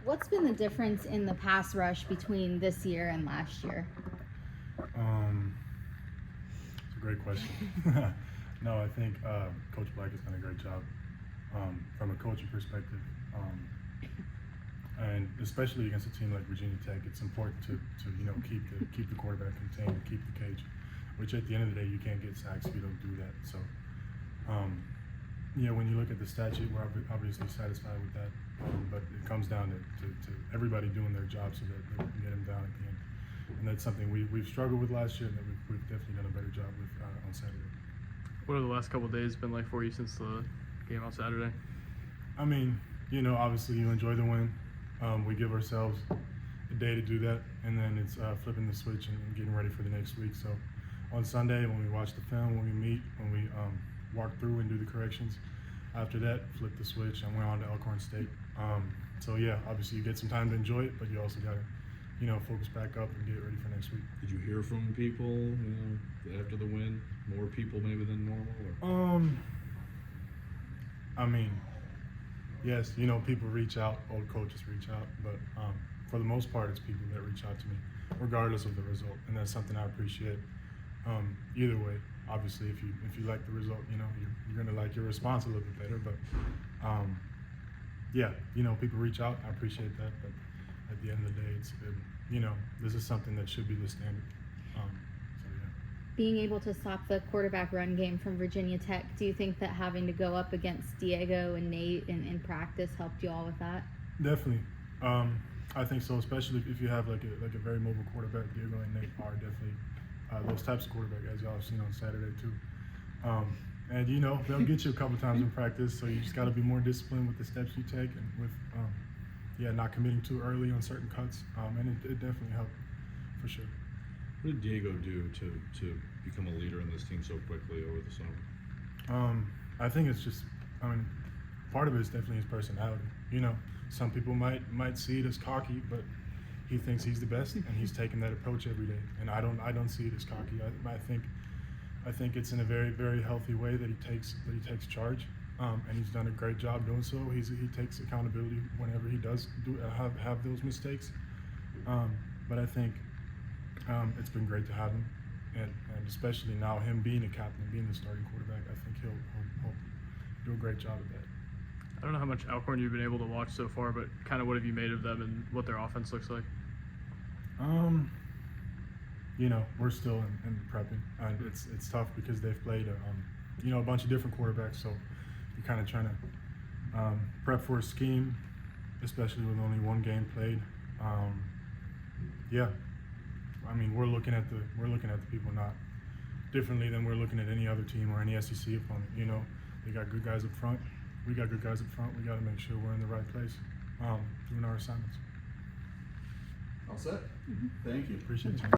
What's been the difference in the pass rush between this year and last year? It's a great question. No, I think Coach Black has done a great job from a coaching perspective. And especially against a team like Virginia Tech, it's important to keep the quarterback contained, keep the cage. Which at the end of the day, you can't get sacks if you don't do that. So, when you look at the stat sheet, we're obviously satisfied with that. But it comes down to everybody doing their job so that we can get them down at the end. And that's something we've struggled with last year, and that we've definitely done a better job with on Saturday. What have the last couple of days been like for you since the game on Saturday? I mean, obviously you enjoy the win. We give ourselves a day to do that, and then it's flipping the switch and getting ready for the next week. So on Sunday, when we watch the film, when we meet, when we walk through and do the corrections, after that, flip the switch and we're on to Elkhorn State. So yeah, obviously you get some time to enjoy it, but you also got to, focus back up and get ready for next week. Did you hear from people, after the win? More people maybe than normal? Or? I mean, yes, people reach out, old coaches reach out, but for the most part, it's people that reach out to me, regardless of the result, and that's something I appreciate. Either way, obviously, if you like the result, you're gonna like your response a little bit better. But yeah, people reach out. I appreciate that, but at the end of the day, it's this is something that should be the standard. So yeah. Being able to stop the quarterback run game from Virginia Tech, do you think that having to go up against Diego and Nate in practice helped you all with that? Definitely. I think so, especially if you have like a very mobile quarterback. Diego and Nate are definitely those types of quarterback, as y'all have seen on Saturday too. And they'll get you a couple times in practice, so you just got to be more disciplined with the steps you take and with not committing too early on certain cuts. And it definitely helped for sure. What did Diego do to become a leader in this team so quickly over the summer? I think it's just, part of it is definitely his personality. Some people might see it as cocky, but he thinks he's the best, and he's taking that approach every day. And I don't see it as cocky. I think it's in a very, very healthy way that he takes charge, and he's done a great job doing so. He takes accountability whenever he does have those mistakes. But I think it's been great to have him, and especially now him being a captain, being the starting quarterback. I think he'll do a great job at that. I don't know how much Elkhorn you've been able to watch so far, but kind of what have you made of them and what their offense looks like? We're still in prepping, and it's tough because they've played a bunch of different quarterbacks, so you're kind of trying to prep for a scheme, especially with only one game played. We're looking at the people not differently than we're looking at any other team or any SEC opponent. They got good guys up front. We got good guys up front. We got to make sure we're in the right place doing our assignments. All set? Thank you. Appreciate you.